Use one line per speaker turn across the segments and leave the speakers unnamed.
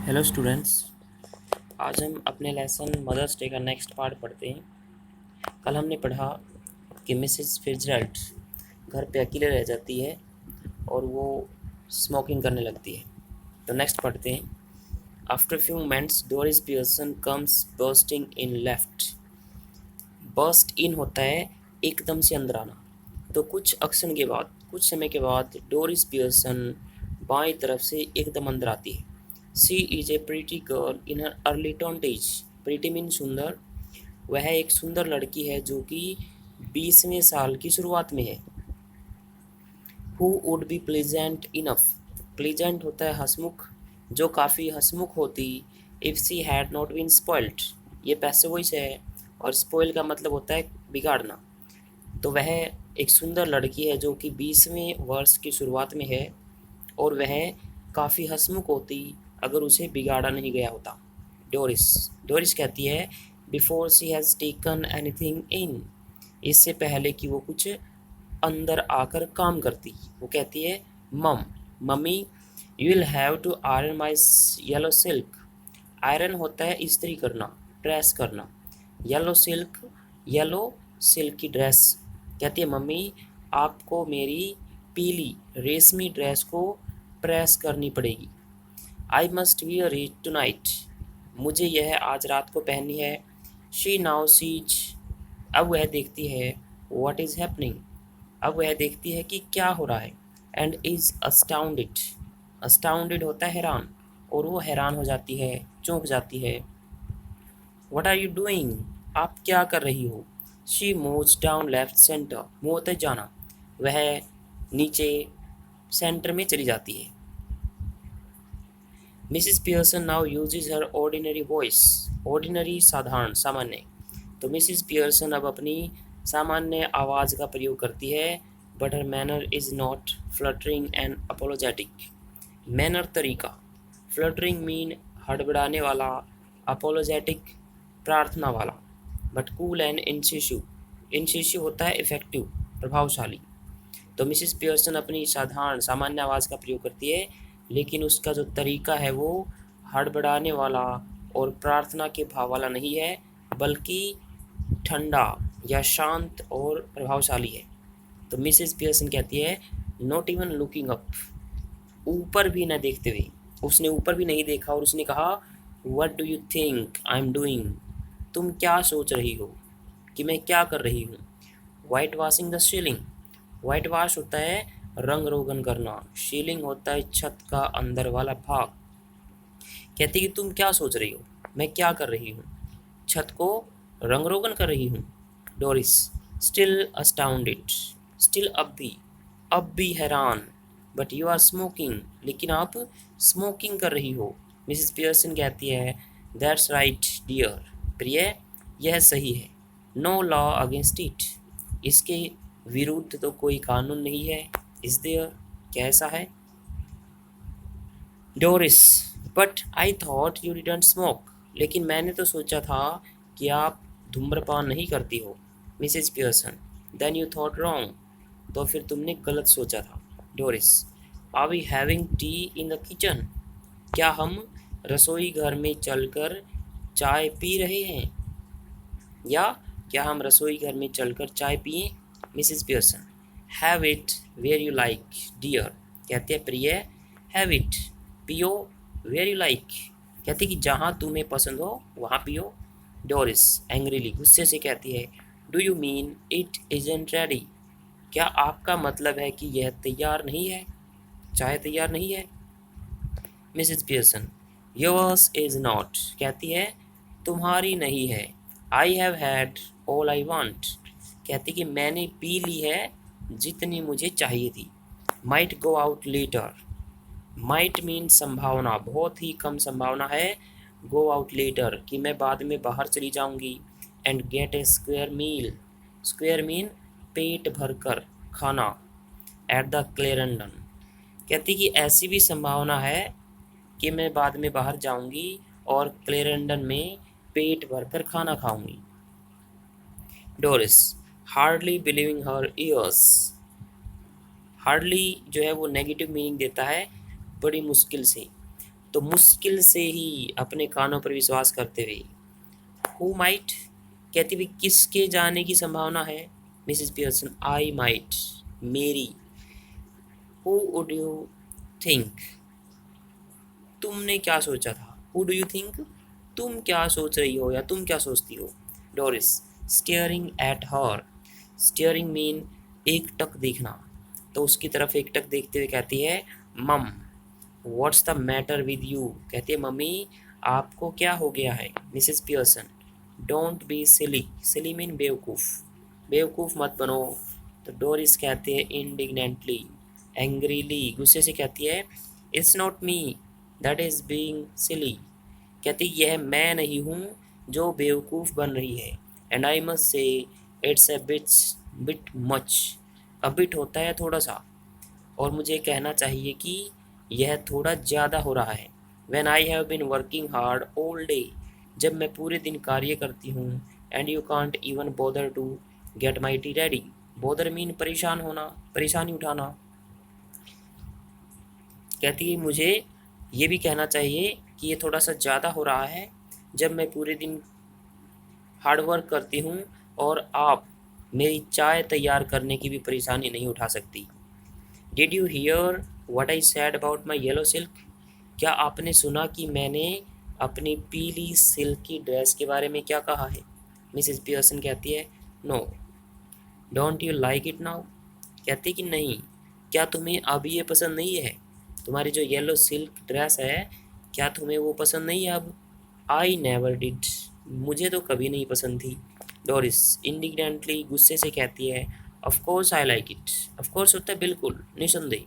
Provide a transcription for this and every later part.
Hello students. आज हम अपने लेसन मदर्स डे का नेक्स्ट पार्ट पढ़ते हैं। कल हमने पढ़ा कि मिसेस फिट्जजेराल्ड घर पे अकेले रह जाती है और वो स्मोकिंग करने लगती है। तो नेक्स्ट पढ़ते हैं। After few moments Doris Pearson comes bursting in left. Burst in होता है एकदम से अंदर आना। तो कुछ समय के बाद डोरिस पियर्सन बाईं तरफ से एकदम अंदर आती है। She is a pretty girl in her early twenties. Pretty mean सुंदर। वह एक सुंदर लड़की है जो कि 20वें साल की शुरुआत में है। Who would be pleasant enough. Pleasant होता है हंसमुख, जो काफ़ी हंसमुख होती। If she had not been spoiled, ये पैसे वॉइस है। और स्पॉइल का मतलब होता है बिगाड़ना। तो वह एक सुंदर लड़की है जो कि 20वें वर्ष की शुरुआत में है और वह काफ़ी हंसमुख होती अगर उसे बिगाड़ा नहीं गया होता। डोरिस डोरिस कहती है before she has taken anything in, इससे पहले कि वो कुछ अंदर आकर काम करती। वो कहती है mummy you will have to iron my yellow silk. Iron होता है इस्त्री करना, प्रेस करना। येलो सिल्क, येलो सिल्क की ड्रेस। कहती है मम्मी आपको मेरी पीली रेशमी ड्रेस को प्रेस करनी पड़ेगी। I must wear it tonight, मुझे यह आज रात को पहननी है। शी नाउ सीज, अब वह देखती है। व्हाट इज़ हैपनिंग, अब वह देखती है कि क्या हो रहा है। एंड इज़ अस्टाउंडेड, अस्टाउंडेड होता है हैरान, और वो हैरान हो जाती है, चौंक जाती है। व्हाट आर यू डूइंग, आप क्या कर रही हो। She moves down left centre, move होता है जाना। वह नीचे सेंटर में चली जाती है। मिसिस पियर्सन नाउ यूजेज हर ऑर्डिनरी वॉइस। ऑर्डिनरी साधारण सामान्य। तो मिसिस पियर्सन अब अपनी सामान्य आवाज़ का प्रयोग करती है। But her manner is not fluttering and apologetic. Manner तरीका, फ्लटरिंग मीन हड़बड़ाने वाला, अपोलोजेटिक प्रार्थना वाला। बट कूल एंड इंसिसिव, इंसिसिव होता है इफेक्टिव, प्रभावशाली। तो मिसिस पियर्सन अपनी साधारण सामान्य आवाज़ का प्रयोग करती है, लेकिन उसका जो तरीका है वो हड़बड़ाने वाला और प्रार्थना के भाव वाला नहीं है, बल्कि ठंडा या शांत और प्रभावशाली है। तो मिसिस पियर्सन कहती है नॉट इवन लुकिंग अप, ऊपर भी न देखते हुए। उसने ऊपर भी नहीं देखा और उसने कहा what do you think I am doing, तुम क्या सोच रही हो कि मैं क्या कर रही हूँ। White washing the ceiling, white wash होता है रंग रोगन करना, सीलिंग होता है छत का अंदर वाला भाग। कहती कि तुम क्या सोच रही हो, मैं क्या कर रही हूँ, छत को रंग रोगन कर रही हूँ। डोरिस स्टिल अस्टाउंडेड, स्टिल अब भी हैरान। बट यू आर स्मोकिंग, लेकिन आप स्मोकिंग कर रही हो। मिसिस पियर्सन कहती है दैट्स राइट डियर, प्रिय यह सही है। नो लॉ अगेंस्ट इट, इसके विरुद्ध तो कोई कानून नहीं है। इज देयर, क्या ऐसा है। Doris but I thought you didn't smoke, लेकिन मैंने तो सोचा था कि आप धूम्रपान नहीं करती हो। Mrs Pearson then you thought wrong, तो फिर तुमने गलत सोचा था। Doris are we having tea in the kitchen, क्या हम रसोई घर में चलकर चाय पी रहे हैं, या क्या हम रसोई घर में चलकर चाय पिए। Mrs Pearson have it where you like dear, कहते हैं प्रिय हैव इट, पियो वेयर यू लाइक, कहती कि जहाँ तुम्हें पसंद हो वहाँ पियो। डोरिस एंग्रीली, गुस्से से कहती है do you mean it isn't ready, क्या आपका मतलब है कि यह तैयार नहीं है, चाय तैयार नहीं है। Mrs Pearson yours is not, कहती है तुम्हारी नहीं है। I have had all I want, कहती कि मैंने पी ली है जितनी मुझे चाहिए थी। Might go out later, might mean संभावना, बहुत ही कम संभावना है। गो आउट लेटर कि मैं बाद में बाहर चली जाऊंगी। And get a square meal, square mean पेट भर कर खाना। एट द क्लेरेंडन, कहती कि ऐसी भी संभावना है कि मैं बाद में बाहर जाऊंगी और क्लेरेंडन में पेट भरकर खाना खाऊंगी। डोरिस हार्डली बिलीविंग हर ईयर्स, हार्डली जो है वो नेगेटिव मीनिंग देता है, बड़ी मुश्किल से। तो मुश्किल से ही अपने कानों पर विश्वास करते हुए। हु माइट, कहती हुई किसके जाने की संभावना है? मिसेस पियर्सन, आई माइट, मेरी। हु वुड यू थिंक, तुमने क्या सोचा था? हु डू यू थिंक, तुम क्या सोच रही हो या तुम क्या सोचती हो? Doris, staring at her. Steering mean एक टक देखना, तो उसकी तरफ एक टक देखते हुए कहती है मम what's the matter with you, कहती है मम्मी आपको क्या हो गया है? Mrs Pearson, don't be silly. Silly mean बेवकूफ़, बेवकूफ़ मत बनो। तो डोरिस कहते हैं इंडिग्नेंटली, एंग्रीली, गुस्से से कहती है it's not me that is being silly, कहती यह मैं नहीं हूँ जो बेवकूफ़ बन रही है। And I must say it's a bit much, a bit होता है थोड़ा सा, और मुझे कहना चाहिए कि यह थोड़ा ज़्यादा हो रहा है। When I have been working hard all day, जब मैं पूरे दिन कार्य करती हूँ। And you can't even bother to get my tea ready. Bother mean परेशान होना, परेशानी उठाना। कहती है मुझे ये भी कहना चाहिए कि ये थोड़ा सा ज़्यादा हो रहा है, जब मैं पूरे दिन हार्ड वर्क करती हूँ और आप मेरी चाय तैयार करने की भी परेशानी नहीं उठा सकती। Did you here what I sad about my yellow silk, क्या आपने सुना कि मैंने अपनी पीली सिल्क की ड्रेस के बारे में क्या कहा है? मिसेस पियर्सन कहती है no, don't you like it now, कहती कि नहीं, क्या तुम्हें अब ये पसंद नहीं है? तुम्हारी जो येलो सिल्क ड्रेस है, क्या तुम्हें वो पसंद नहीं है अब? आई नेवर डिड, मुझे तो कभी नहीं पसंद थी। डोरिस इंडिग्नेंटली, गुस्से से कहती है of course I like it. Of course होता है बिल्कुल, निसंदेह,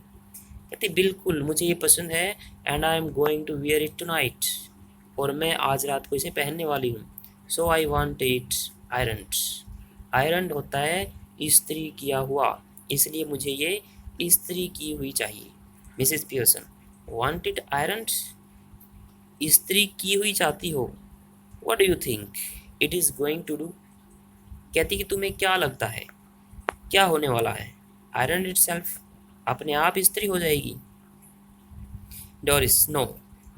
कहती बिल्कुल मुझे ये पसंद है। And I am going to wear it tonight, और मैं आज रात को इसे पहनने वाली हूँ। So I want it ironed, ironed होता है इस्त्री किया हुआ, इसलिए मुझे ये इस्त्री की हुई चाहिए। Mrs Pearson, want it ironed, इस्त्री की हुई चाहती हो? What do you think it is going to do, कहती कि तुम्हें क्या लगता है क्या होने वाला है? आयरन इटसेल्फ, अपने आप इस्त्री हो जाएगी। Doris, no,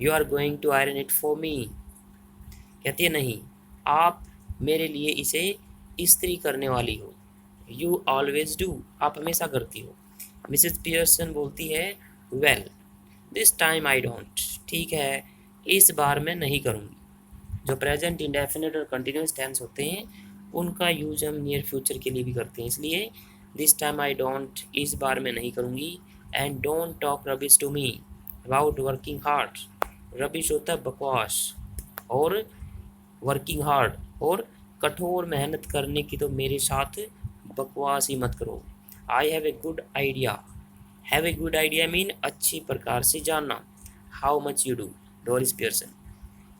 you are going to iron it for me, कहती है नहीं, आप मेरे लिए इसे इस्त्री करने वाली हो। यू ऑलवेज डू, आप हमेशा करती हो। मिसेस पियर्सन बोलती है well this time I don't, ठीक है इस बार मैं नहीं करूँगी। जो प्रेजेंट इंडेफिनिट और कंटिन्यूस टेंस होते हैं उनका यूज हम नियर फ्यूचर के लिए भी करते हैं, इसलिए दिस टाइम आई डोंट, इस बार मैं नहीं करूँगी। And don't talk rubbish to me about working hard, rubbish होता है बकवास, और वर्किंग हार्ड और कठोर मेहनत करने की तो मेरे साथ बकवास ही मत करो। I have a good idea, have a good idea mean अच्छी प्रकार से जानना। How much you do, Doris Pearson,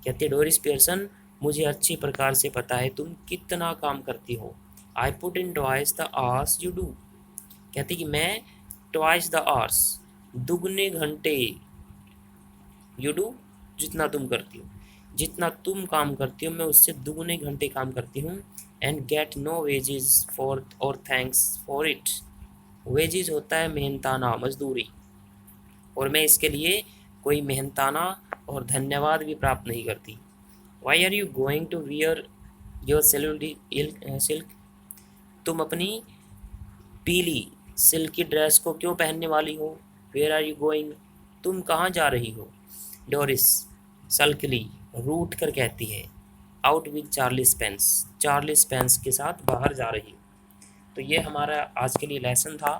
कहते डोरिस पियर्सन मुझे अच्छी प्रकार से पता है तुम कितना काम करती हो। I put in twice the hours you do, कहती कि मैं ट्वाइस द आवर्स, दुगने घंटे, यू डू जितना तुम करती हो, जितना तुम काम करती हो मैं उससे दुगने घंटे काम करती हूँ। And get no wages for और थैंक्स फॉर इट, वेजेस होता है मेहनताना, मजदूरी, और मैं इसके लिए कोई मेहनताना और धन्यवाद भी प्राप्त नहीं करती। Why are you going to wear your silk, तुम अपनी पीली सिल्क की ड्रेस को क्यों पहनने वाली हो? वेयर आर यू गोइंग, तुम कहाँ जा रही हो? डोरिस सल्कली, रूठ कर कहती है out with Charlie Spence, Charlie Spence के साथ बाहर जा रही हूँ। तो ये हमारा आज के लिए लेसन था।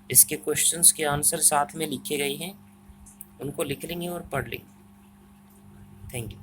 इसके क्वेश्चंस के आंसर साथ में लिखे गए हैं, उनको लिख लेंगे और पढ़ लेंगे। Thank you.